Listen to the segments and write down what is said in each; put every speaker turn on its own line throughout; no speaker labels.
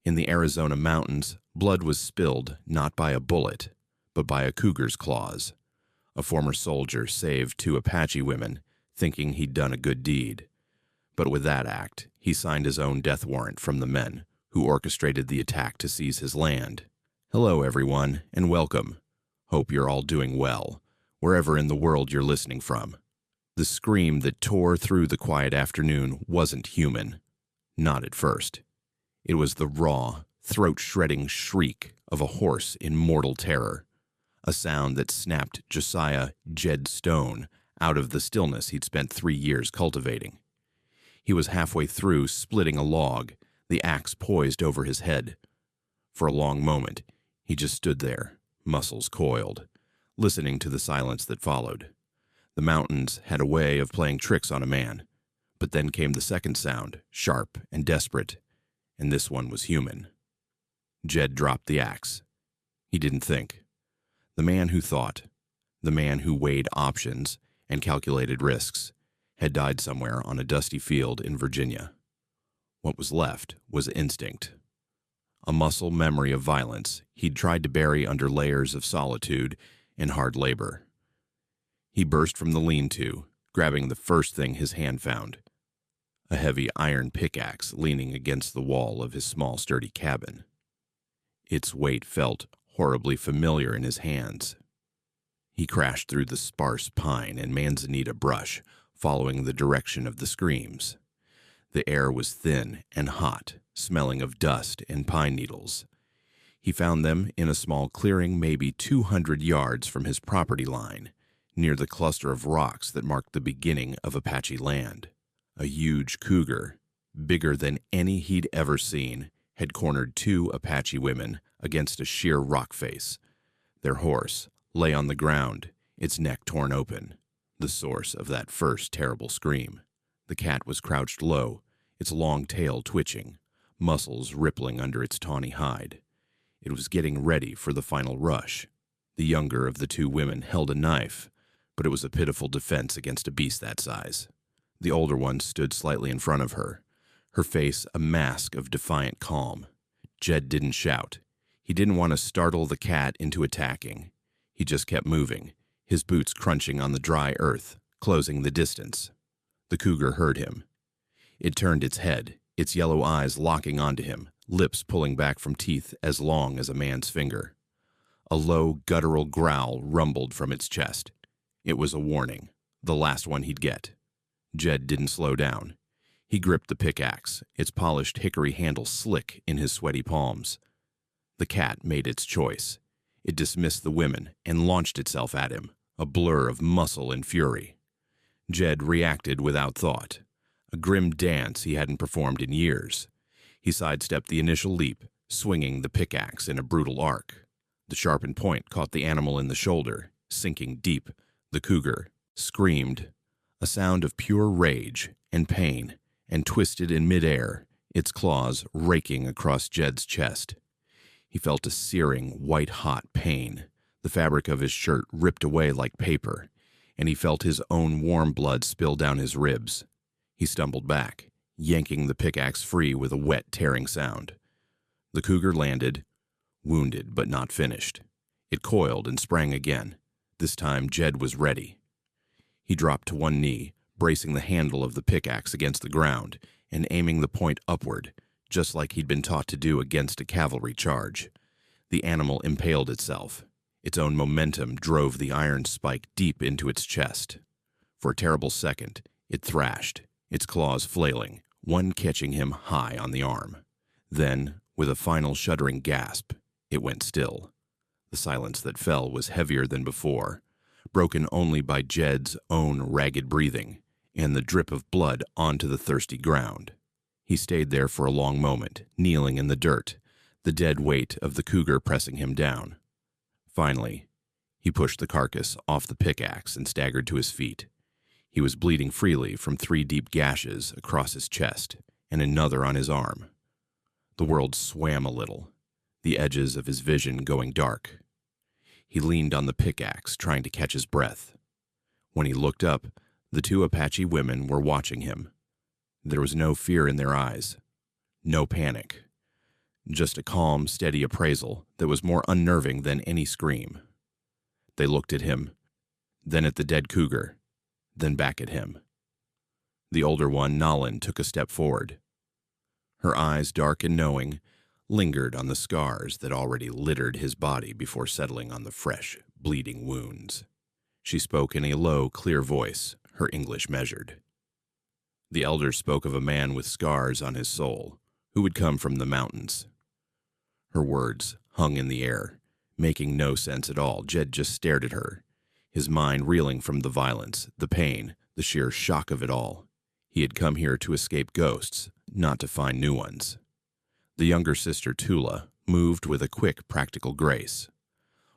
In the Arizona mountains, blood was spilled not by a bullet, but by a cougar's claws. A former soldier saved 2 Apache women, thinking he'd done a good deed. But with that act, he signed his own death warrant from the men who orchestrated the attack to seize his land. Hello, everyone, and welcome. Hope you're all doing well, wherever in the world you're listening from. The scream that tore through the quiet afternoon wasn't human. Not at first. It was the raw, throat-shredding shriek of a horse in mortal terror, a sound that snapped Josiah Jed Stone out of the stillness he'd spent 3 years cultivating. He was halfway through splitting a log, the axe poised over his head. For a long moment, he just stood there, muscles coiled, listening to the silence that followed. The mountains had a way of playing tricks on a man, but then came the second sound, sharp and desperate, and this one was human. Jed dropped the axe. He didn't think. The man who thought, the man who weighed options and calculated risks, had died somewhere on a dusty field in Virginia. What was left was instinct. A muscle memory of violence he'd tried to bury under layers of solitude and hard labor. He burst from the lean-to, grabbing the first thing his hand found, a heavy iron pickaxe leaning against the wall of his small, sturdy cabin. Its weight felt horribly familiar in his hands. He crashed through the sparse pine and manzanita brush, following the direction of the screams. The air was thin and hot, smelling of dust and pine needles. He found them in a small clearing maybe 200 yards from his property line, near the cluster of rocks that marked the beginning of Apache land. A huge cougar, bigger than any he'd ever seen, had cornered 2 Apache women against a sheer rock face. Their horse lay on the ground, its neck torn open, the source of that first terrible scream. The cat was crouched low, its long tail twitching, muscles rippling under its tawny hide. It was getting ready for the final rush. The younger of the 2 women held a knife, but it was a pitiful defense against a beast that size. The older one stood slightly in front of her, her face a mask of defiant calm. Jed didn't shout. He didn't want to startle the cat into attacking. He just kept moving, his boots crunching on the dry earth, closing the distance. The cougar heard him. It turned its head, its yellow eyes locking onto him, lips pulling back from teeth as long as a man's finger. A low, guttural growl rumbled from its chest. It was a warning, the last one he'd get. Jed didn't slow down. He gripped the pickaxe, its polished hickory handle slick in his sweaty palms. The cat made its choice. It dismissed the women and launched itself at him, a blur of muscle and fury. Jed reacted without thought, a grim dance he hadn't performed in years. He sidestepped the initial leap, swinging the pickaxe in a brutal arc. The sharpened point caught the animal in the shoulder, sinking deep. The cougar screamed, a sound of pure rage and pain, and twisted in midair, its claws raking across Jed's chest. He felt a searing, white-hot pain. The fabric of his shirt ripped away like paper, and he felt his own warm blood spill down his ribs. He stumbled back, yanking the pickaxe free with a wet, tearing sound. The cougar landed, wounded but not finished. It coiled and sprang again. This time, Jed was ready. He dropped to one knee, bracing the handle of the pickaxe against the ground and aiming the point upward, just like he'd been taught to do against a cavalry charge. The animal impaled itself. Its own momentum drove the iron spike deep into its chest. For a terrible second, it thrashed, its claws flailing, one catching him high on the arm. Then, with a final shuddering gasp, it went still. The silence that fell was heavier than before, broken only by Jed's own ragged breathing and the drip of blood onto the thirsty ground. He stayed there for a long moment, kneeling in the dirt, the dead weight of the cougar pressing him down. Finally, he pushed the carcass off the pickaxe and staggered to his feet. He was bleeding freely from 3 deep gashes across his chest and another on his arm. The world swam a little, the edges of his vision going dark. He leaned on the pickaxe, trying to catch his breath. When he looked up, the 2 Apache women were watching him. There was no fear in their eyes, no panic, Just a calm, steady appraisal that was more unnerving than any scream. They looked at him, then at the dead cougar, then back at him. The older one, Nalin, took a step forward. Her eyes, dark and knowing, lingered on the scars that already littered his body before settling on the fresh, bleeding wounds. She spoke in a low, clear voice, her English measured. The elder spoke of a man with scars on his soul, who would come from the mountains. Her words hung in the air, making no sense at all. Jed just stared at her, his mind reeling from the violence, the pain, the sheer shock of it all. He had come here to escape ghosts, not to find new ones. The younger sister, Tula, moved with a quick, practical grace.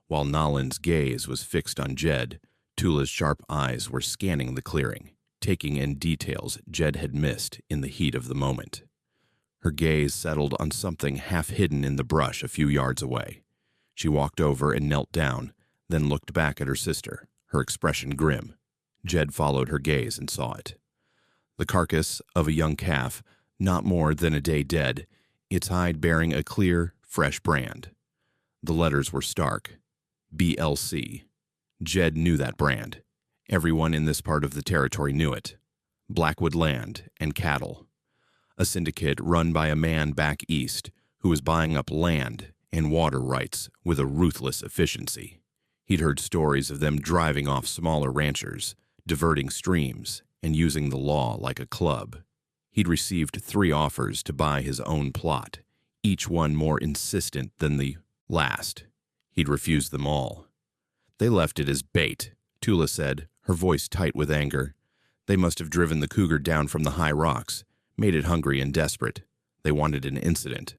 While Nalin's gaze was fixed on Jed, Tula's sharp eyes were scanning the clearing, taking in details Jed had missed in the heat of the moment. Her gaze settled on something half hidden in the brush a few yards away. She walked over and knelt down, then looked back at her sister, her expression grim. Jed followed her gaze and saw it. The carcass of a young calf, not more than a day dead, its hide bearing a clear, fresh brand. The letters were stark. BLC. Jed knew that brand. Everyone in this part of the territory knew it. Blackwood land and cattle. A syndicate run by a man back east who was buying up land and water rights with a ruthless efficiency. He'd heard stories of them driving off smaller ranchers, diverting streams, and using the law like a club. He'd received 3 offers to buy his own plot, each one more insistent than the last. He'd refused them all. They left it as bait, Tula said, her voice tight with anger. They must have driven the cougar down from the high rocks, made it hungry and desperate. They wanted an incident.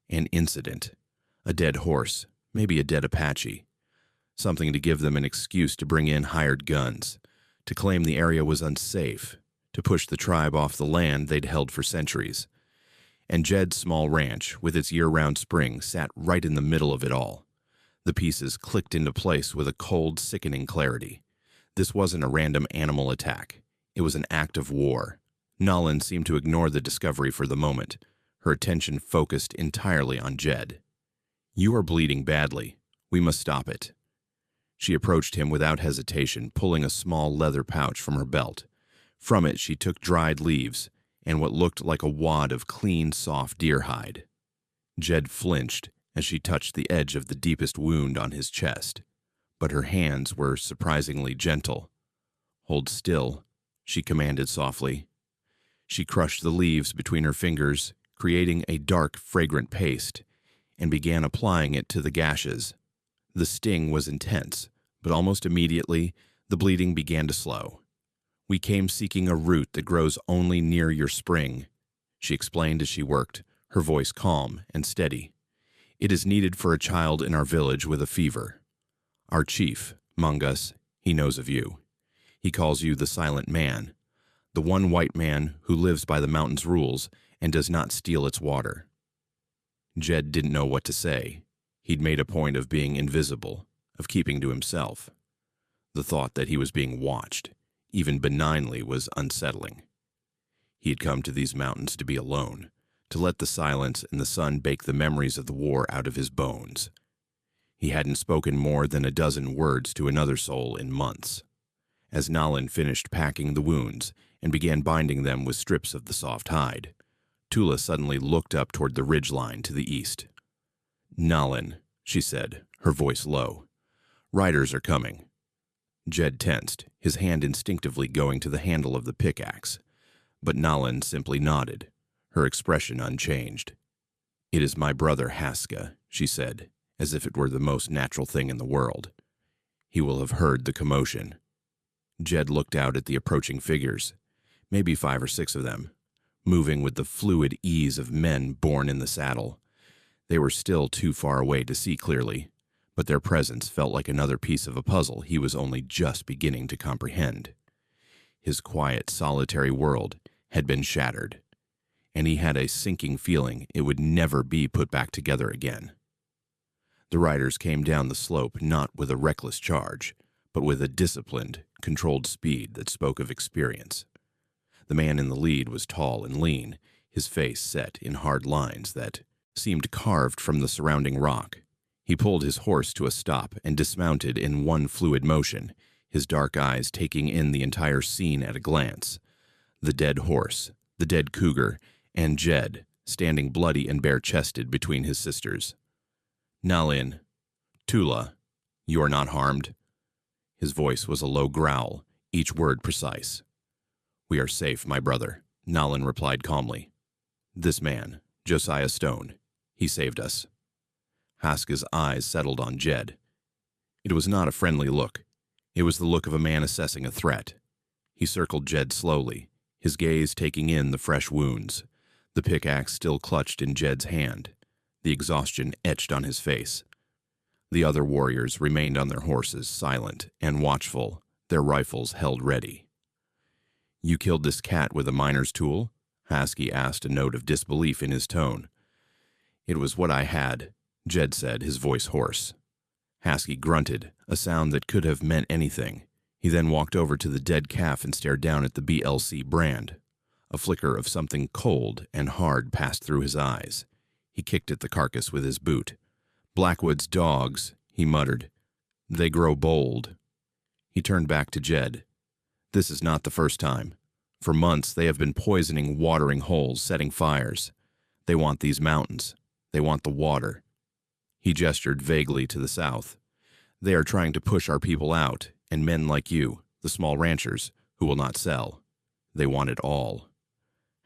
An incident. A dead horse, maybe a dead Apache. Something to give them an excuse to bring in hired guns, to claim the area was unsafe, to push the tribe off the land they'd held for centuries. And Jed's small ranch, with its year-round spring, sat right in the middle of it all. The pieces clicked into place with a cold, sickening clarity. This wasn't a random animal attack. It was an act of war. Nalin seemed to ignore the discovery for the moment, her attention focused entirely on Jed. "You are bleeding badly. We must stop it." She approached him without hesitation, pulling a small leather pouch from her belt. From it, she took dried leaves and what looked like a wad of clean, soft deer hide. Jed flinched as she touched the edge of the deepest wound on his chest, but her hands were surprisingly gentle. "Hold still," she commanded softly. She crushed the leaves between her fingers, creating a dark, fragrant paste, and began applying it to the gashes. The sting was intense, but almost immediately, the bleeding began to slow. "We came seeking a root that grows only near your spring," she explained as she worked, her voice calm and steady. "It is needed for a child in our village with a fever. Our chief, Mangas, he knows of you. He calls you the Silent Man, the one white man who lives by the mountain's rules and does not steal its water." Jed didn't know what to say. He'd made a point of being invisible, of keeping to himself. The thought that he was being watched, even benignly, was unsettling. He had come to these mountains to be alone, to let the silence and the sun bake the memories of the war out of his bones. He hadn't spoken more than a dozen words to another soul in months. As Nalin finished packing the wounds and began binding them with strips of the soft hide, Tula suddenly looked up toward the ridgeline to the east. "Nalin," she said, her voice low. "Riders are coming." Jed tensed, his hand instinctively going to the handle of the pickaxe, but Nalin simply nodded, her expression unchanged. "It is my brother Haska," she said, as if it were the most natural thing in the world. "He will have heard the commotion." Jed looked out at the approaching figures, maybe 5 or 6 of them, moving with the fluid ease of men born in the saddle. They were still too far away to see clearly, but their presence felt like another piece of a puzzle he was only just beginning to comprehend. His quiet, solitary world had been shattered, and he had a sinking feeling it would never be put back together again. The riders came down the slope not with a reckless charge, but with a disciplined, controlled speed that spoke of experience. The man in the lead was tall and lean, his face set in hard lines that seemed carved from the surrounding rock. He pulled his horse to a stop and dismounted in one fluid motion, his dark eyes taking in the entire scene at a glance. The dead horse, the dead cougar, and Jed, standing bloody and bare-chested between his sisters. "Nalin, Tula, you are not harmed?" His voice was a low growl, each word precise. "We are safe, my brother," Nalin replied calmly. "This man, Josiah Stone, he saved us." Haska's eyes settled on Jed. It was not a friendly look. It was the look of a man assessing a threat. He circled Jed slowly, his gaze taking in the fresh wounds, the pickaxe still clutched in Jed's hand, the exhaustion etched on his face. The other warriors remained on their horses, silent and watchful, their rifles held ready. "You killed this cat with a miner's tool?" Haski asked, a note of disbelief in his tone. "It was what I had," Jed said, his voice hoarse. Haski grunted, a sound that could have meant anything. He then walked over to the dead calf and stared down at the BLC brand. A flicker of something cold and hard passed through his eyes. He kicked at the carcass with his boot. "Blackwood's dogs," he muttered. "They grow bold." He turned back to Jed. "This is not the first time. For months they have been poisoning watering holes, setting fires. They want these mountains. They want the water." He gestured vaguely to the south. "They are trying to push our people out, and men like you, the small ranchers, who will not sell. They want it all."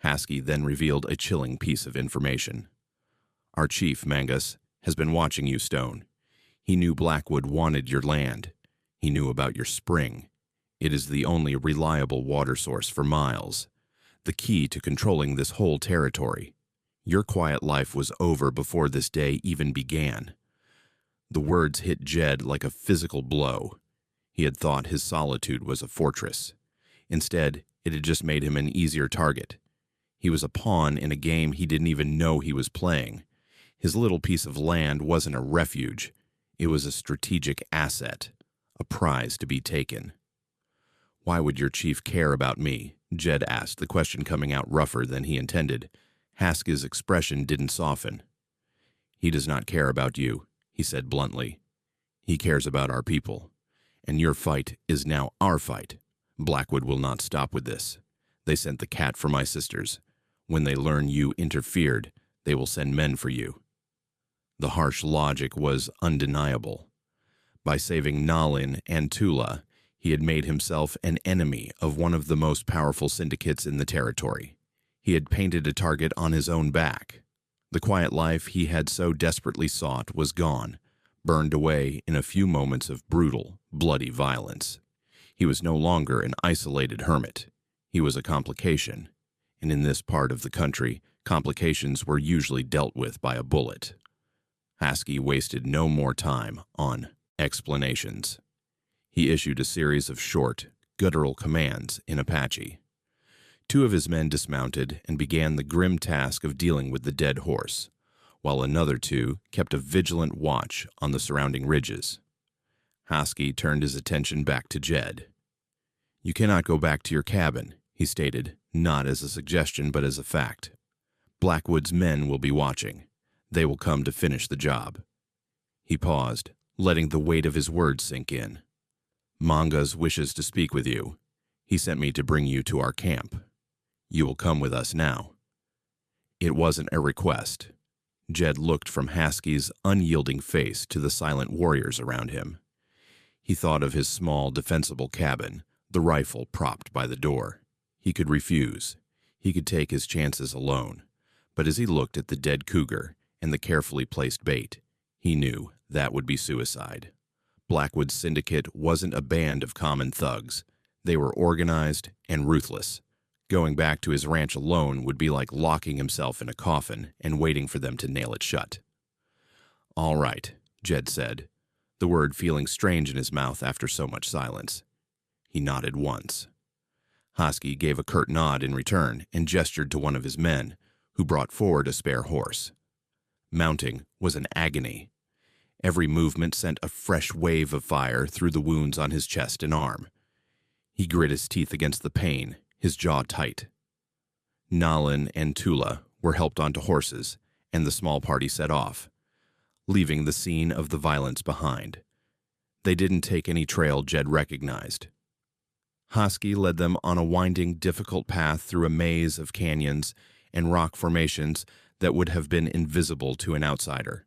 Haski then revealed a chilling piece of information. "Our Chief Mangas has been watching you, Stone. He knew Blackwood wanted your land. He knew about your spring. It is the only reliable water source for miles, the key to controlling this whole territory. Your quiet life was over before this day even began." The words hit Jed like a physical blow. He had thought his solitude was a fortress. Instead, it had just made him an easier target. He was a pawn in a game he didn't even know he was playing. His little piece of land wasn't a refuge. It was a strategic asset, a prize to be taken. "Why would your chief care about me?" Jed asked, the question coming out rougher than he intended. Haska's expression didn't soften. "He does not care about you," he said bluntly. "He cares about our people. And your fight is now our fight. Blackwood will not stop with this. They sent the cat for my sisters. When they learn you interfered, they will send men for you." The harsh logic was undeniable. By saving Nalin and Tula, he had made himself an enemy of one of the most powerful syndicates in the territory. He had painted a target on his own back. The quiet life he had so desperately sought was gone, burned away in a few moments of brutal, bloody violence. He was no longer an isolated hermit. He was a complication, and in this part of the country, complications were usually dealt with by a bullet. Haski wasted no more time on explanations. He issued a series of short, guttural commands in Apache. Two of his men dismounted and began the grim task of dealing with the dead horse, while another two kept a vigilant watch on the surrounding ridges. Haski turned his attention back to Jed. "You cannot go back to your cabin," he stated, not as a suggestion but as a fact. "Blackwood's men will be watching. They will come to finish the job." He paused, letting the weight of his words sink in. "Mangas wishes to speak with you. He sent me to bring you to our camp. You will come with us now." It wasn't a request. Jed looked from Haski's unyielding face to the silent warriors around him. He thought of his small, defensible cabin, the rifle propped by the door. He could refuse. He could take his chances alone. But as he looked at the dead cougar and the carefully placed bait, he knew that would be suicide. Blackwood's syndicate wasn't a band of common thugs. They were organized and ruthless. Going back to his ranch alone would be like locking himself in a coffin and waiting for them to nail it shut. "All right," Jed said, the word feeling strange in his mouth after so much silence. He nodded once. Haski gave a curt nod in return and gestured to one of his men, who brought forward a spare horse. Mounting was an agony. Every movement sent a fresh wave of fire through the wounds on his chest and arm. He grit his teeth against the pain, his jaw tight. Nalin and Tula were helped onto horses, and the small party set off, leaving the scene of the violence behind. They didn't take any trail Jed recognized. Husky led them on a winding, difficult path through a maze of canyons and rock formations that would have been invisible to an outsider.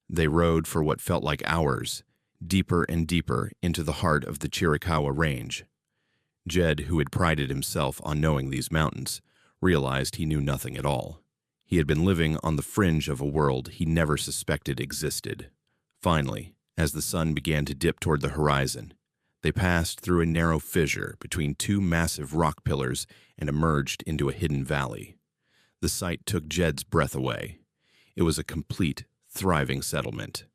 They rode for what felt like hours, deeper and deeper into the heart of the Chiricahua range. Jed, who had prided himself on knowing these mountains, realized he knew nothing at all. He had been living on the fringe of a world he never suspected existed. Finally, as the sun began to dip toward the horizon, they passed through a narrow fissure between two massive rock pillars and emerged into a hidden valley. The sight took Jed's breath away. It was a complete, thriving settlement.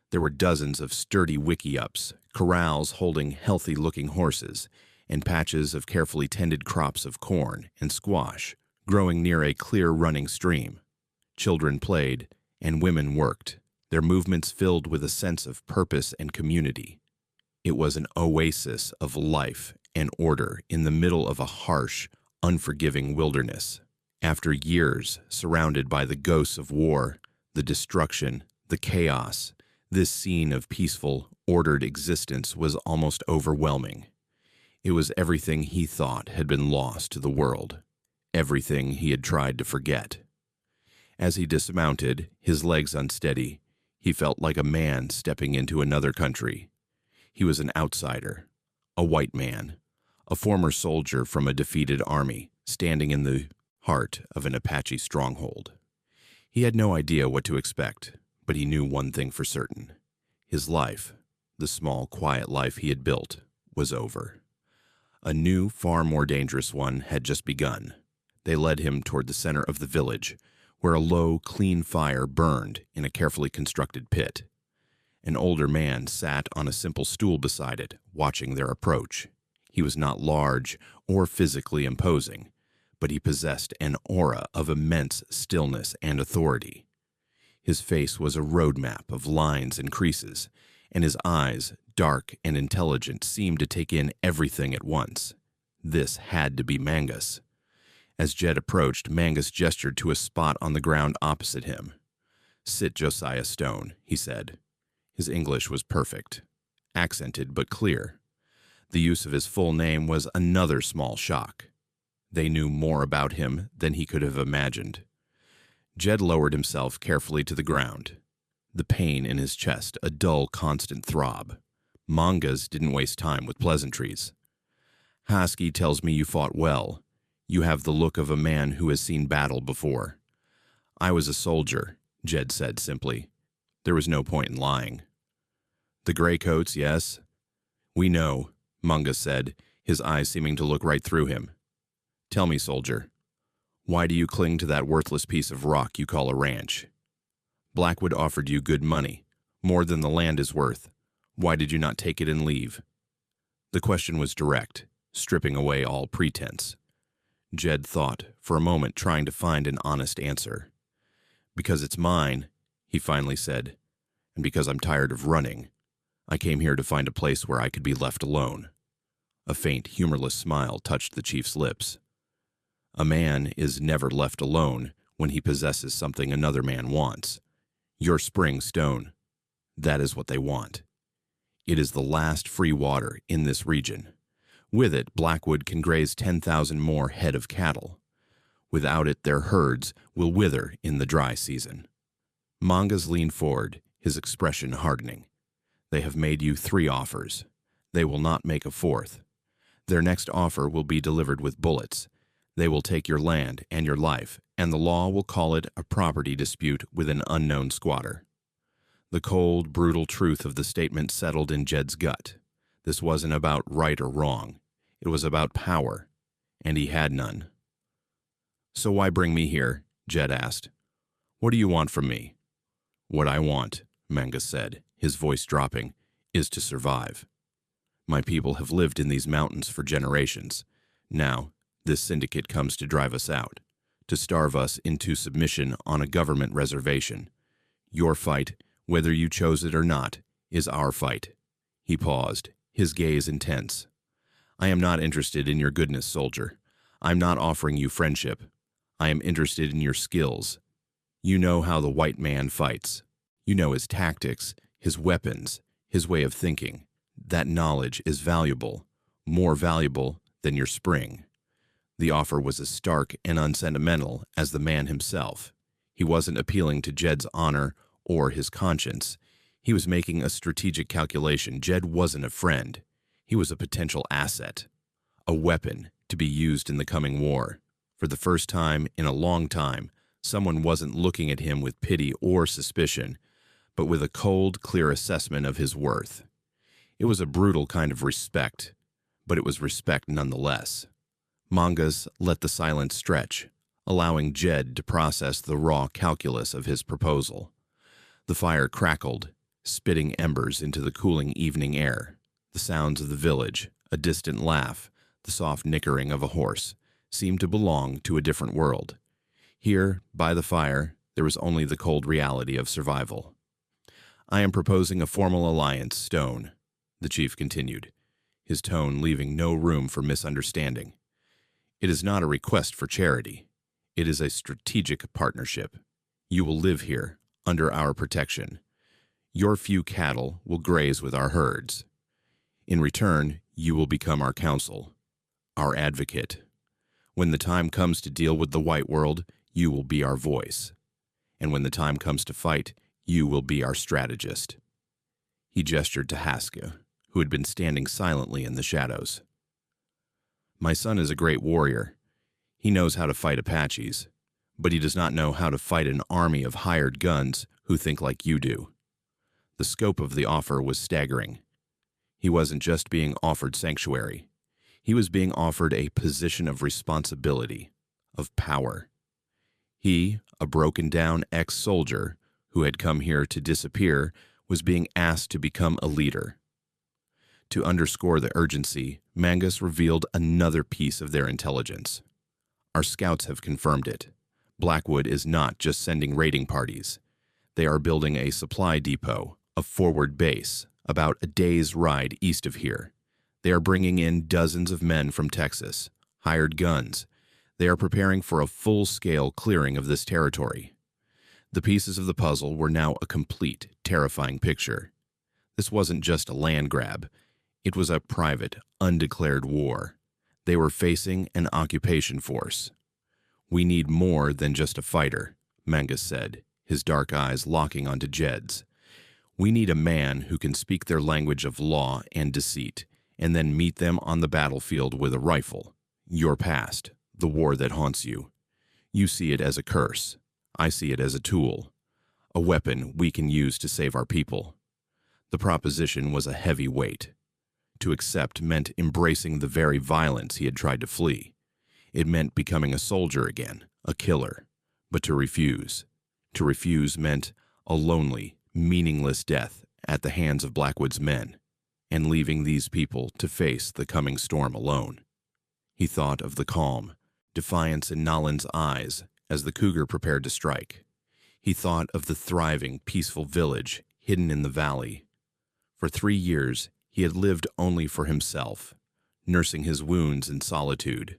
There were dozens of sturdy wickiups, corrals holding healthy-looking horses, and patches of carefully tended crops of corn and squash growing near a clear-running stream. Children played, and women worked, their movements filled with a sense of purpose and community. It was an oasis of life and order in the middle of a harsh, unforgiving wilderness. After years surrounded by the ghosts of war, the destruction, the chaos, this scene of peaceful, ordered existence was almost overwhelming. It was everything he thought had been lost to the world, everything he had tried to forget. As he dismounted, his legs unsteady, he felt like a man stepping into another country. He was an outsider, a white man, a former soldier from a defeated army, standing in the heart of an Apache stronghold. He had no idea what to expect, but he knew one thing for certain. His life, the small, quiet life he had built, was over. A new, far more dangerous one had just begun. They led him toward the center of the village, where a low, clean fire burned in a carefully constructed pit. An older man sat on a simple stool beside it, watching their approach. He was not large or physically imposing, but he possessed an aura of immense stillness and authority. His face was a roadmap of lines and creases, and his eyes, dark and intelligent, seemed to take in everything at once. This had to be Mangas. As Jed approached, Mangas gestured to a spot on the ground opposite him. "Sit, Josiah Stone," he said. His English was perfect, accented but clear. The use of his full name was another small shock. They knew more about him than he could have imagined. Jed lowered himself carefully to the ground, the pain in his chest a dull, constant throb. Mangas didn't waste time with pleasantries. "Husky tells me you fought well. You have the look of a man who has seen battle before." "I was a soldier," Jed said simply. There was no point in lying. "The graycoats, yes?" "We know," Mangas said, his eyes seeming to look right through him. "Tell me, soldier, why do you cling to that worthless piece of rock you call a ranch? Blackwood offered you good money, more than the land is worth. Why did you not take it and leave?" The question was direct, stripping away all pretense. Jed thought, for a moment trying to find an honest answer. "Because it's mine," he finally said, "and because I'm tired of running. I came here to find a place where I could be left alone." A faint, humorless smile touched the chief's lips. "A man is never left alone when he possesses something another man wants. Your spring stone, that is what they want. It is the last free water in this region. With it, Blackwood can graze 10,000 more head of cattle. Without it, their herds will wither in the dry season." Mangas leaned forward, his expression hardening. "They have made you 3 offers. They will not make a 4th. Their next offer will be delivered with bullets. They will take your land and your life, and the law will call it a property dispute with an unknown squatter." The cold, brutal truth of the statement settled in Jed's gut. This wasn't about right or wrong. It was about power, and he had none. "So why bring me here?" Jed asked. "What do you want from me?" "What I want," Mangas said, his voice dropping, "is to survive. My people have lived in these mountains for generations. Now, this syndicate comes to drive us out, to starve us into submission on a government reservation. Your fight, whether you chose it or not, is our fight." He paused, his gaze intense. "I am not interested in your goodness, soldier. I'm not offering you friendship. I am interested in your skills. You know how the white man fights. You know his tactics, his weapons, his way of thinking. That knowledge is valuable, more valuable than your spring. The offer was as stark and unsentimental as the man himself. He wasn't appealing to Jed's honor or his conscience. He was making a strategic calculation. Jed wasn't a friend. He was a potential asset, a weapon to be used in the coming war. For the first time in a long time, someone wasn't looking at him with pity or suspicion, but with a cold, clear assessment of his worth. It was a brutal kind of respect, but it was respect nonetheless. Mangas let the silence stretch, allowing Jed to process the raw calculus of his proposal. The fire crackled, spitting embers into the cooling evening air. The sounds of the village, a distant laugh, the soft nickering of a horse, seemed to belong to a different world. Here, by the fire, there was only the cold reality of survival. "I am proposing a formal alliance, Stone," the chief continued, his tone leaving no room for misunderstanding. "It is not a request for charity. It is a strategic partnership. You will live here, under our protection. Your few cattle will graze with our herds. In return, you will become our counsel, our advocate. When the time comes to deal with the white world, you will be our voice. And when the time comes to fight, you will be our strategist." He gestured to Haska, who had been standing silently in the shadows. "My son is a great warrior. He knows how to fight Apaches, but he does not know how to fight an army of hired guns who think like you do." The scope of the offer was staggering. He wasn't just being offered sanctuary. He was being offered a position of responsibility, of power. He, a broken-down ex-soldier who had come here to disappear, was being asked to become a leader. To underscore the urgency, Mangas revealed another piece of their intelligence. "Our scouts have confirmed it. Blackwood is not just sending raiding parties. They are building a supply depot, a forward base, about a day's ride east of here. They are bringing in dozens of men from Texas, hired guns. They are preparing for a full-scale clearing of this territory." The pieces of the puzzle were now a complete, terrifying picture. This wasn't just a land grab. It was a private, undeclared war. They were facing an occupation force. "We need more than just a fighter," Mangas said, his dark eyes locking onto Jed's. "We need a man who can speak their language of law and deceit, and then meet them on the battlefield with a rifle. Your past, the war that haunts you. You see it as a curse. I see it as a tool, a weapon we can use to save our people." The proposition was a heavy weight. To accept meant embracing the very violence he had tried to flee. It meant becoming a soldier again, a killer. But to refuse meant a lonely, meaningless death at the hands of Blackwood's men, and leaving these people to face the coming storm alone. He thought of the calm, defiance in Nolan's eyes as the cougar prepared to strike. He thought of the thriving, peaceful village hidden in the valley. For 3 years, he had lived only for himself, nursing his wounds in solitude.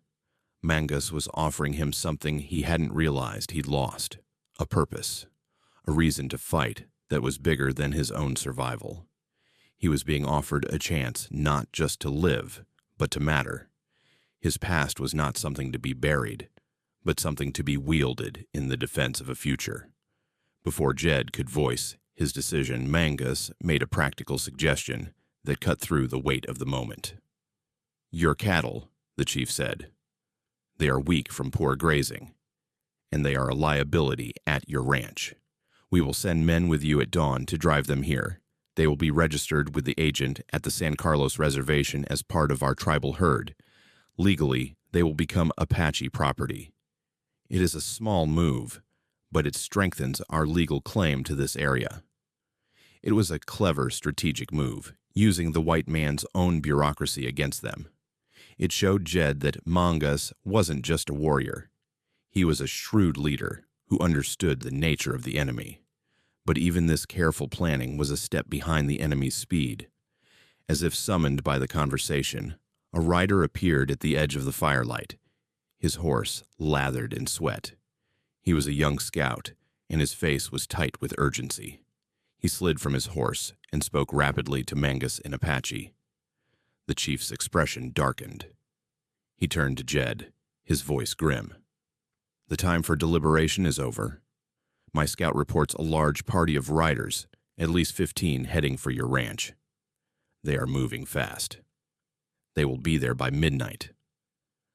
Mangas was offering him something he hadn't realized he'd lost, a purpose, a reason to fight that was bigger than his own survival. He was being offered a chance not just to live, but to matter. His past was not something to be buried, but something to be wielded in the defense of a future. Before Jed could voice his decision, Mangas made a practical suggestion that cut through the weight of the moment. "Your cattle," the chief said. "They are weak from poor grazing, and they are a liability at your ranch. We will send men with you at dawn to drive them here. They will be registered with the agent at the San Carlos Reservation as part of our tribal herd. Legally, they will become Apache property. It is a small move, but it strengthens our legal claim to this area." It was a clever strategic move, using the white man's own bureaucracy against them. It showed Jed that Mangas wasn't just a warrior. He was a shrewd leader who understood the nature of the enemy. But even this careful planning was a step behind the enemy's speed. As if summoned by the conversation, a rider appeared at the edge of the firelight, his horse lathered in sweat. He was a young scout, and his face was tight with urgency. He slid from his horse and spoke rapidly to Mangas in Apache. The chief's expression darkened. He turned to Jed, his voice grim. "The time for deliberation is over. My scout reports a large party of riders, at least 15, heading for your ranch. They are moving fast. They will be there by midnight."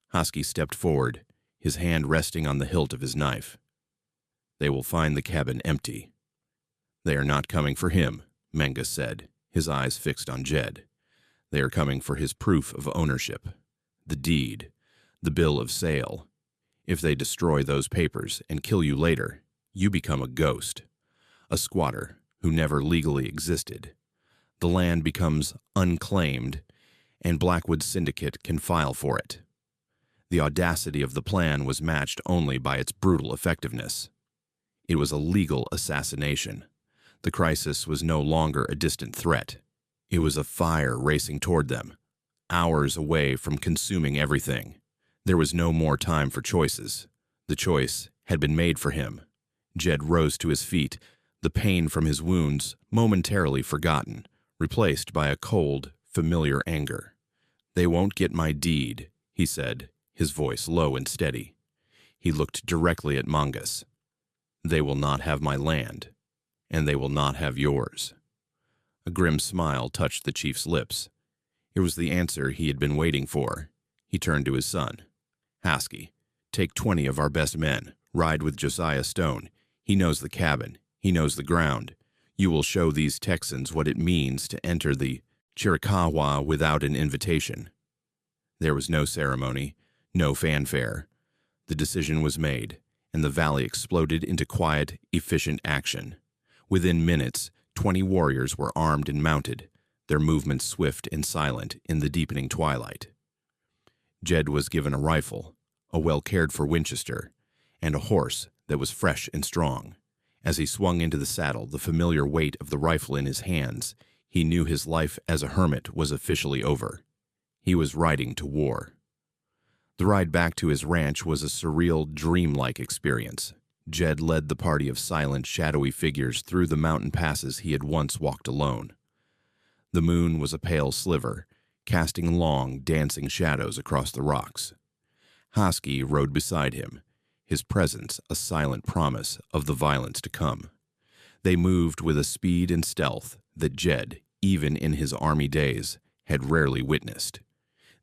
Husky stepped forward, his hand resting on the hilt of his knife. "They will find the cabin empty." "They are not coming for him," Mangas said, his eyes fixed on Jed. "They are coming for his proof of ownership, the deed, the bill of sale. If they destroy those papers and kill you later, you become a ghost, a squatter who never legally existed. The land becomes unclaimed, and Blackwood's Syndicate can file for it." The audacity of the plan was matched only by its brutal effectiveness. It was a legal assassination. The crisis was no longer a distant threat. It was a fire racing toward them, hours away from consuming everything. There was no more time for choices. The choice had been made for him. Jed rose to his feet, the pain from his wounds momentarily forgotten, replaced by a cold, familiar anger. "They won't get my deed," he said, his voice low and steady. He looked directly at Mangas. "They will not have my land, and they will not have yours." A grim smile touched the chief's lips. It was the answer he had been waiting for. He turned to his son. "Husky, take 20 of our best men. Ride with Jed Stone. He knows the cabin. He knows the ground. You will show these Texans what it means to enter the Chiricahua without an invitation." There was no ceremony, no fanfare. The decision was made, and the valley exploded into quiet, efficient action. Within minutes, 20 warriors were armed and mounted, their movements swift and silent in the deepening twilight. Jed was given a rifle, a well-cared-for Winchester, and a horse that was fresh and strong. As he swung into the saddle, the familiar weight of the rifle in his hands, he knew his life as a hermit was officially over. He was riding to war. The ride back to his ranch was a surreal, dreamlike experience. Jed led the party of silent, shadowy figures through the mountain passes he had once walked alone. The moon was a pale sliver, casting long, dancing shadows across the rocks. Husky rode beside him, his presence a silent promise of the violence to come. They moved with a speed and stealth that Jed, even in his army days, had rarely witnessed.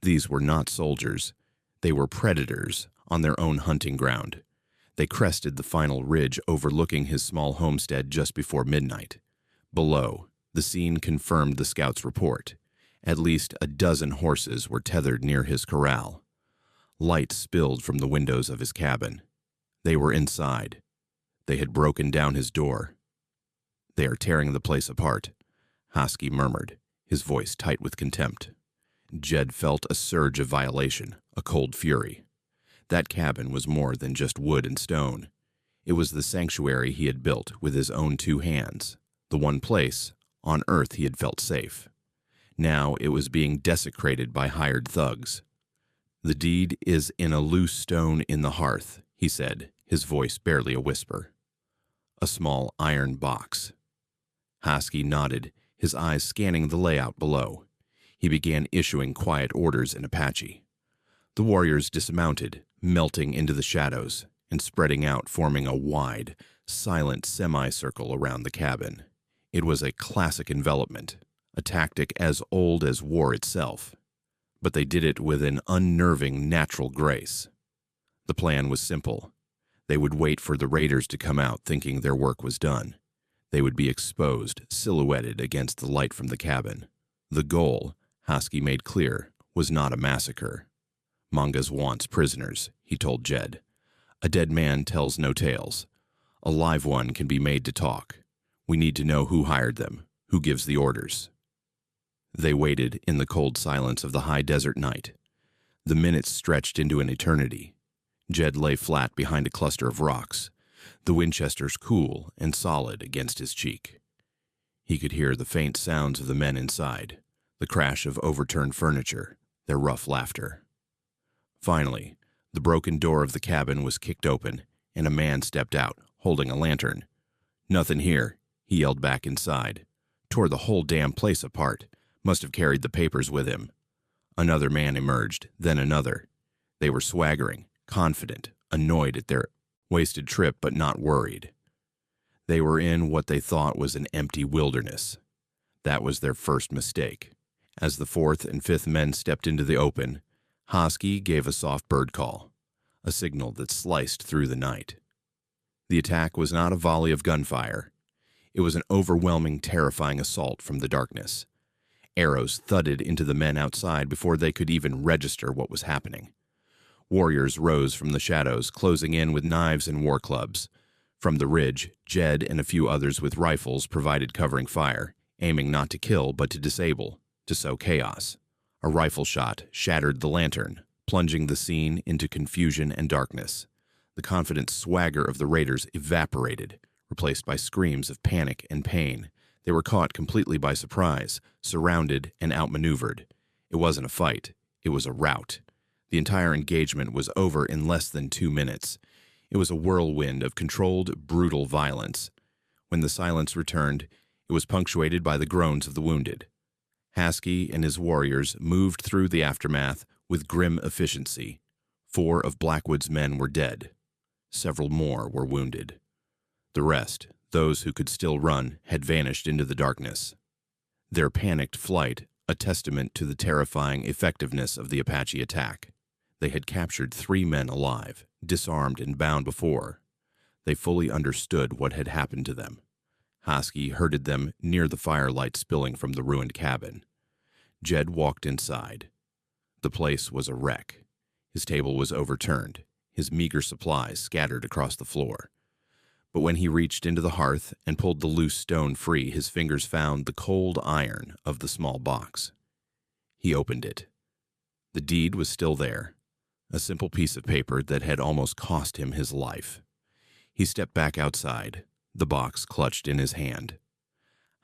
These were not soldiers. They were predators on their own hunting ground. They crested the final ridge overlooking his small homestead just before midnight. Below, the scene confirmed the scout's report. At least a dozen horses were tethered near his corral. Light spilled from the windows of his cabin. They were inside. They had broken down his door. "They are tearing the place apart," Husky murmured, his voice tight with contempt. Jed felt a surge of violation, a cold fury. That cabin was more than just wood and stone. It was the sanctuary he had built with his own 2 hands, the one place on earth he had felt safe. Now it was being desecrated by hired thugs. "The deed is in a loose stone in the hearth," he said, his voice barely a whisper. "A small iron box." Husky nodded, his eyes scanning the layout below. He began issuing quiet orders in Apache. The warriors dismounted, melting into the shadows, and spreading out, forming a wide, silent semicircle around the cabin. It was a classic envelopment, a tactic as old as war itself. But they did it with an unnerving natural grace. The plan was simple. They would wait for the raiders to come out thinking their work was done. They would be exposed, silhouetted against the light from the cabin. The goal, Husky made clear, was not a massacre. "Mangas wants prisoners," he told Jed. "A dead man tells no tales. A live one can be made to talk. We need to know who hired them, who gives the orders." They waited in the cold silence of the high desert night. The minutes stretched into an eternity. Jed lay flat behind a cluster of rocks, the Winchesters cool and solid against his cheek. He could hear the faint sounds of the men inside, the crash of overturned furniture, their rough laughter. Finally, the broken door of the cabin was kicked open, and a man stepped out, holding a lantern. "Nothing here," he yelled back inside. Tore the whole damn place apart. Must have carried the papers with him. Another man emerged, then another. They were swaggering, confident, annoyed at their wasted trip, but not worried. They were in what they thought was an empty wilderness. That was their first mistake. As the fourth and fifth men stepped into the open, Hosky gave a soft bird call, a signal that sliced through the night. The attack was not a volley of gunfire. It was an overwhelming, terrifying assault from the darkness. Arrows thudded into the men outside before they could even register what was happening. Warriors rose from the shadows, closing in with knives and war clubs. From the ridge, Jed and a few others with rifles provided covering fire, aiming not to kill but to disable, to sow chaos. A rifle shot shattered the lantern, plunging the scene into confusion and darkness. The confident swagger of the raiders evaporated, replaced by screams of panic and pain. They were caught completely by surprise, surrounded and outmaneuvered. It wasn't a fight, it was a rout. The entire engagement was over in less than 2 minutes. It was a whirlwind of controlled, brutal violence. When the silence returned, it was punctuated by the groans of the wounded. Hosky and his warriors moved through the aftermath with grim efficiency. 4 of Blackwood's men were dead. Several more were wounded. The rest, those who could still run, had vanished into the darkness. Their panicked flight, a testament to the terrifying effectiveness of the Apache attack. They had captured 3 men alive, disarmed and bound before. They fully understood what had happened to them. Hosky herded them near the firelight spilling from the ruined cabin. Jed walked inside. The place was a wreck. His table was overturned, his meager supplies scattered across the floor. But when he reached into the hearth and pulled the loose stone free, his fingers found the cold iron of the small box. He opened it. The deed was still there, a simple piece of paper that had almost cost him his life. He stepped back outside, the box clutched in his hand.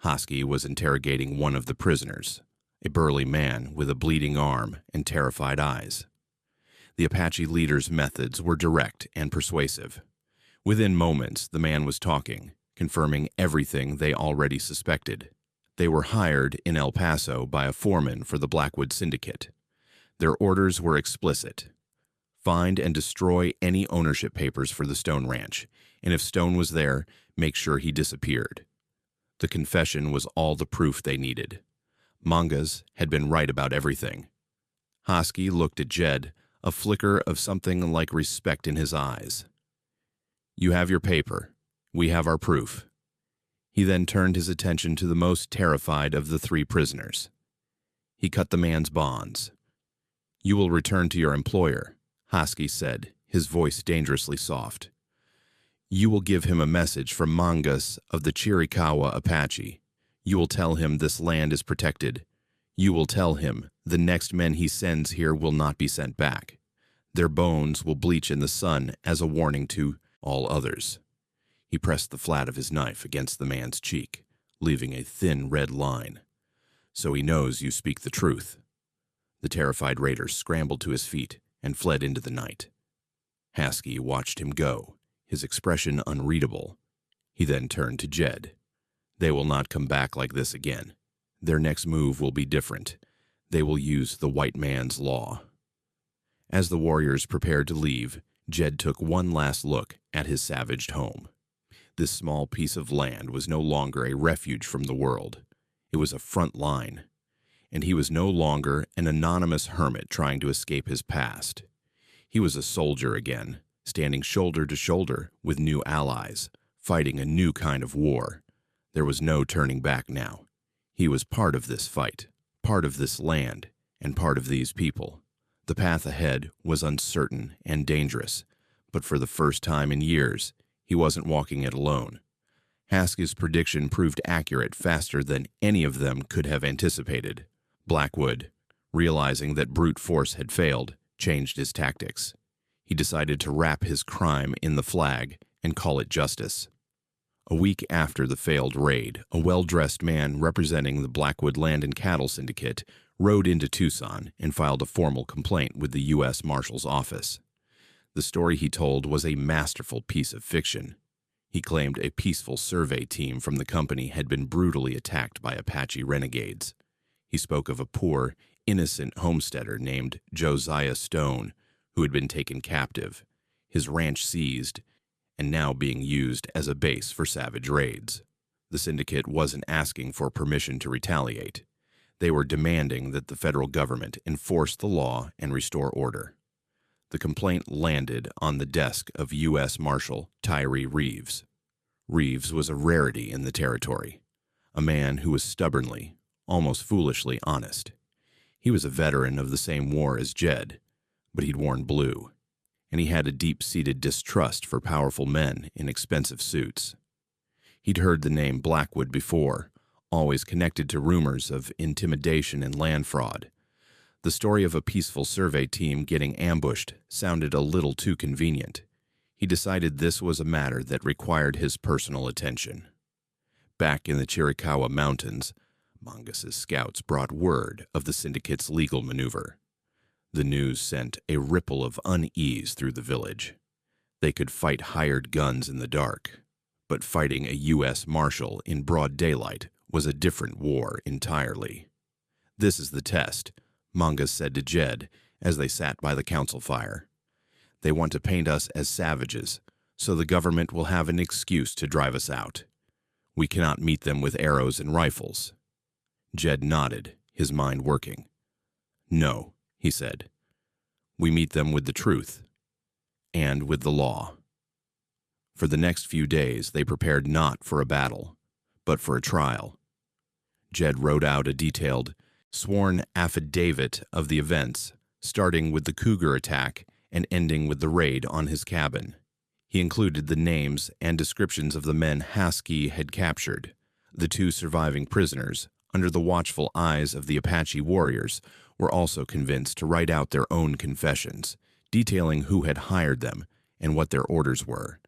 Hosky was interrogating one of the prisoners, a burly man with a bleeding arm and terrified eyes. The Apache leader's methods were direct and persuasive. Within moments, the man was talking, confirming everything they already suspected. They were hired in El Paso by a foreman for the Blackwood Syndicate. Their orders were explicit. Find and destroy any ownership papers for the Stone Ranch, and if Stone was there, make sure he disappeared. The confession was all the proof they needed. Mangas had been right about everything. Hosky looked at Jed, a flicker of something like respect in his eyes. "You have your paper. We have our proof." He then turned his attention to the most terrified of the 3 prisoners. He cut the man's bonds. "You will return to your employer," Hosky said, his voice dangerously soft. "You will give him a message from Mangas of the Chiricahua Apache. You will tell him this land is protected. You will tell him the next men he sends here will not be sent back. Their bones will bleach in the sun as a warning to all others." He pressed the flat of his knife against the man's cheek, leaving a thin red line. "So he knows you speak the truth." The terrified raider scrambled to his feet and fled into the night. Hosky watched him go, his expression unreadable. He then turned to Jed. "They will not come back like this again. Their next move will be different. They will use the white man's law." As the warriors prepared to leave, Jed took one last look at his savaged home. This small piece of land was no longer a refuge from the world. It was a front line. And he was no longer an anonymous hermit trying to escape his past. He was a soldier again, standing shoulder to shoulder with new allies, fighting a new kind of war. There was no turning back now. He was part of this fight, part of this land, and part of these people. The path ahead was uncertain and dangerous, but for the first time in years, he wasn't walking it alone. Hosky's prediction proved accurate faster than any of them could have anticipated. Blackwood, realizing that brute force had failed, changed his tactics. He decided to wrap his crime in the flag and call it justice. A week after the failed raid, a well-dressed man representing the Blackwood Land and Cattle Syndicate rode into Tucson and filed a formal complaint with the U.S. Marshal's office. The story he told was a masterful piece of fiction. He claimed a peaceful survey team from the company had been brutally attacked by Apache renegades. He spoke of a poor, innocent homesteader named Jed Stone, who had been taken captive, his ranch seized, and now being used as a base for savage raids. The Syndicate wasn't asking for permission to retaliate. They were demanding that the federal government enforce the law and restore order. The complaint landed on the desk of U.S. Marshal Reeves. Reeves was a rarity in the territory, a man who was stubbornly, almost foolishly honest. He was a veteran of the same war as Jed, but he'd worn blue, and he had a deep-seated distrust for powerful men in expensive suits. He'd heard the name Blackwood before, always connected to rumors of intimidation and land fraud. The story of a peaceful survey team getting ambushed sounded a little too convenient. He decided this was a matter that required his personal attention. Back in the Chiricahua Mountains, Mangas' scouts brought word of the Syndicate's legal maneuver. The news sent a ripple of unease through the village. They could fight hired guns in the dark, but fighting a U.S. Marshal in broad daylight was a different war entirely. "This is the test," Mangas said to Jed as they sat by the council fire. "They want to paint us as savages, so the government will have an excuse to drive us out. We cannot meet them with arrows and rifles." Jed nodded, his mind working. "No," he said. "We meet them with the truth, and with the law." For the next few days, they prepared not for a battle, but for a trial. Jed wrote out a detailed, sworn affidavit of the events, starting with the Cougar attack and ending with the raid on his cabin. He included the names and descriptions of the men Haskell had captured. The two surviving prisoners, under the watchful eyes of the Apache warriors, were also convinced to write out their own confessions, detailing who had hired them and what their orders were.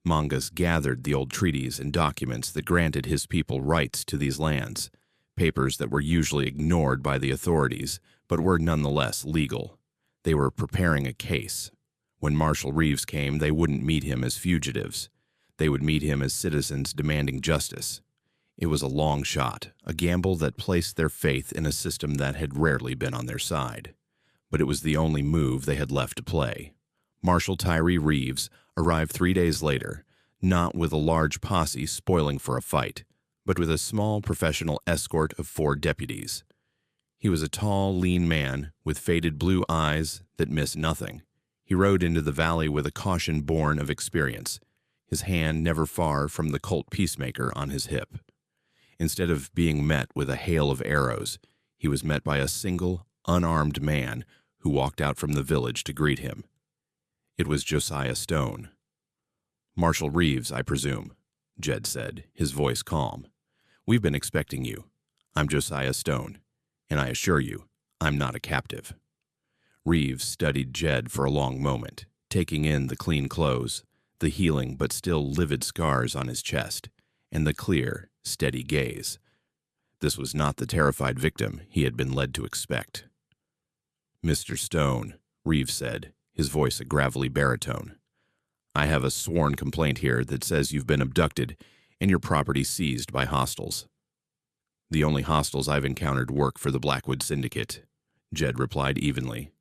Mangas gathered the old treaties and documents that granted his people rights to these lands, papers that were usually ignored by the authorities, but were nonetheless legal. They were preparing a case. When Marshal Reeves came, they wouldn't meet him as fugitives. They would meet him as citizens demanding justice. It was a long shot, a gamble that placed their faith in a system that had rarely been on their side. But it was the only move they had left to play. Marshal Reeves arrived 3 days later, not with a large posse spoiling for a fight, but with a small professional escort of 4 deputies. He was a tall, lean man with faded blue eyes that missed nothing. He rode into the valley with a caution born of experience, his hand never far from the Colt peacemaker on his hip. Instead of being met with a hail of arrows, he was met by a single, unarmed man who walked out from the village to greet him. It was Jed Stone. "Marshal Reeves, I presume," Jed said, his voice calm. "We've been expecting you. I'm Jed Stone, and I assure you, I'm not a captive." Reeves studied Jed for a long moment, taking in the clean clothes, the healing but still livid scars on his chest, and the clear, steady gaze. This was not the terrified victim he had been led to expect. "Mr. Stone," Reeves said, his voice a gravelly baritone, "I have a sworn complaint here that says you've been abducted and your property seized by hostiles." "The only hostiles I've encountered work for the Blackwood Syndicate," Jed replied evenly.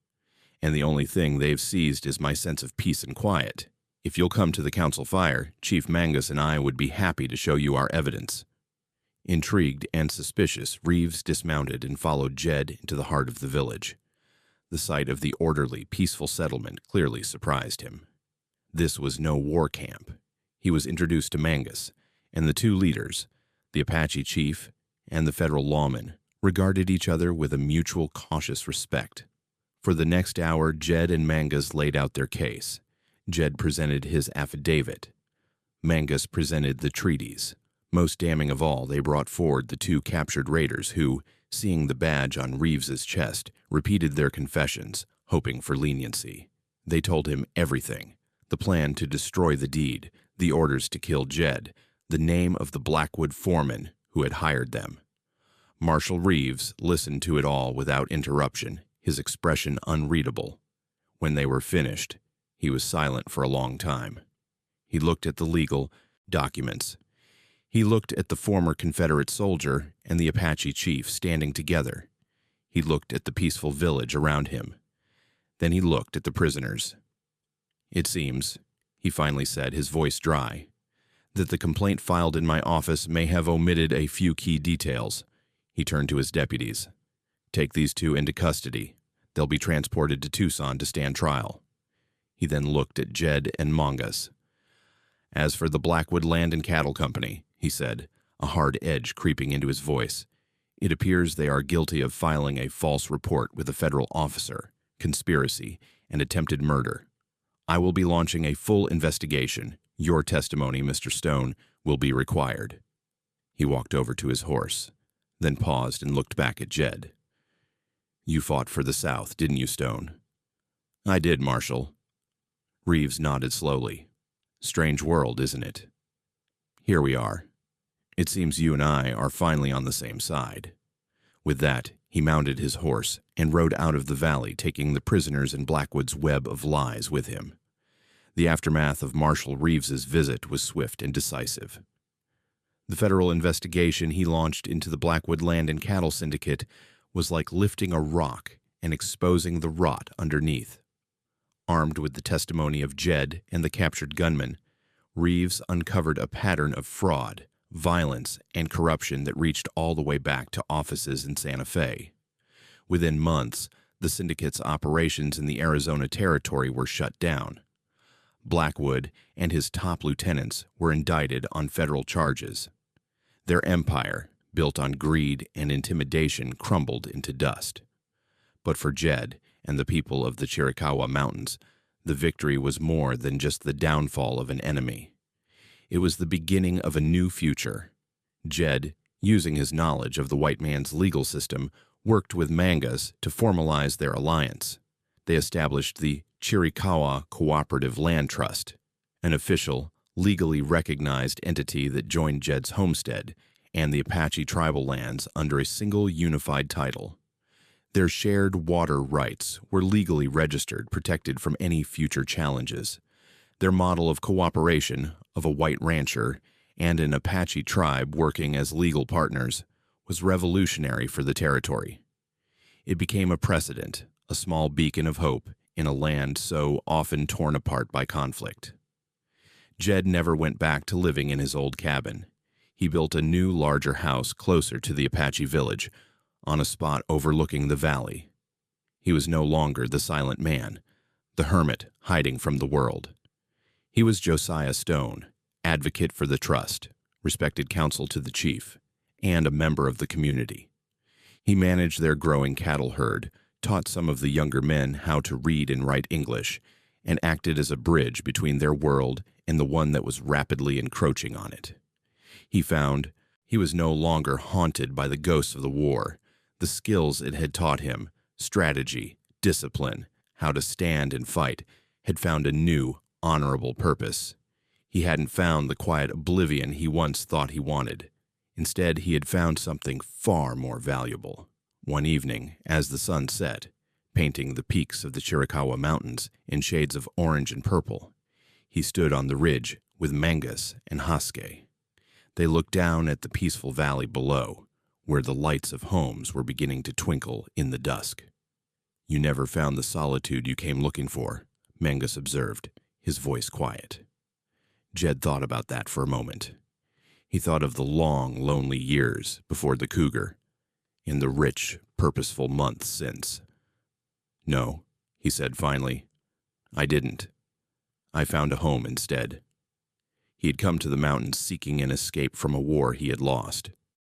"And the only thing they've seized is my sense of peace and quiet. If you'll come to the council fire, Chief Mangas and I would be happy to show you our evidence." Intrigued and suspicious, Reeves dismounted and followed Jed into the heart of the village. The sight of the orderly, peaceful settlement clearly surprised him. This was no war camp. He was introduced to Mangas, and the two leaders, the Apache chief and the federal lawman, regarded each other with a mutual cautious respect. For the next hour, Jed and Mangas laid out their case. Jed presented his affidavit. Mangas presented the treaties. Most damning of all, they brought forward the 2 captured raiders who, seeing the badge on Reeves's chest, repeated their confessions, hoping for leniency. They told him everything: the plan to destroy the deed, the orders to kill Jed, the name of the Blackwood foreman who had hired them. Marshal Reeves listened to it all without interruption, his expression unreadable. When they were finished, he was silent for a long time. He looked at the legal, Documents. He looked at the former Confederate soldier and the Apache chief standing together. He looked at the peaceful village around him. Then he looked at the prisoners. "It seems," he finally said, his voice dry, "that the complaint filed in my office may have omitted a few key details." He turned to his deputies. "Take these two into custody. They'll be transported to Tucson to stand trial." He then looked at Jed and Mangas. "As for the Blackwood Land and Cattle Company," he said, a hard edge creeping into his voice, "it appears they are guilty of filing a false report with a federal officer, conspiracy, and attempted murder. I will be launching a full investigation. Your testimony, Mr. Stone, will be required." He walked over to his horse, then paused and looked back at Jed. "You fought for the South, didn't you, Stone?" "I did, Marshal." Reeves nodded slowly. "Strange world, isn't it? Here we are. It seems you and I are finally on the same side." With that, he mounted his horse and rode out of the valley, taking the prisoners in Blackwood's web of lies with him. The aftermath of Marshal Reeves's visit was swift and decisive. The federal investigation he launched into the Blackwood Land and Cattle Syndicate was like lifting a rock and exposing the rot underneath. Armed with the testimony of Jed and the captured gunman, Reeves uncovered a pattern of fraud, violence, and corruption that reached all the way back to offices in Santa Fe. Within months, the syndicate's operations in the Arizona Territory were shut down. Blackwood and his top lieutenants were indicted on federal charges. Their empire, built on greed and intimidation, crumbled into dust. But for Jed and the people of the Chiricahua Mountains, the victory was more than just the downfall of an enemy. It was the beginning of a new future. Jed, using his knowledge of the white man's legal system, worked with Mangas to formalize their alliance. They established the Chiricahua Cooperative Land Trust, an official, legally recognized entity that joined Jed's homestead and the Apache tribal lands under a single unified title. Their shared water rights were legally registered, protected from any future challenges. Their model of cooperation, of a white rancher and an Apache tribe working as legal partners, was revolutionary for the territory. It became a precedent, a small beacon of hope in a land so often torn apart by conflict. Jed never went back to living in his old cabin. He built a new, larger house closer to the Apache village, on a spot overlooking the valley. He was no longer the silent man, the hermit hiding from the world. He was Josiah Stone, advocate for the trust, respected counsel to the chief, and a member of the community. He managed their growing cattle herd, taught some of the younger men how to read and write English, and acted as a bridge between their world and the one that was rapidly encroaching on it. He found he was no longer haunted by the ghosts of the war. The skills it had taught him, strategy, discipline, how to stand and fight, had found a new, honorable purpose. He hadn't found the quiet oblivion he once thought he wanted. Instead, he had found something far more valuable. One evening, as the sun set, painting the peaks of the Chiricahua Mountains in shades of orange and purple, he stood on the ridge with Mangas and Haske. They looked down at the peaceful valley below, where the lights of homes were beginning to twinkle in the dusk. "You never found the solitude you came looking for," Mangas observed, his voice quiet. Jed thought about that for a moment. He thought of the long, lonely years before the cougar, in the rich, purposeful months since. "No," he said finally, "I didn't. I found a home instead." He had come to the mountains seeking an escape from a war he had lost.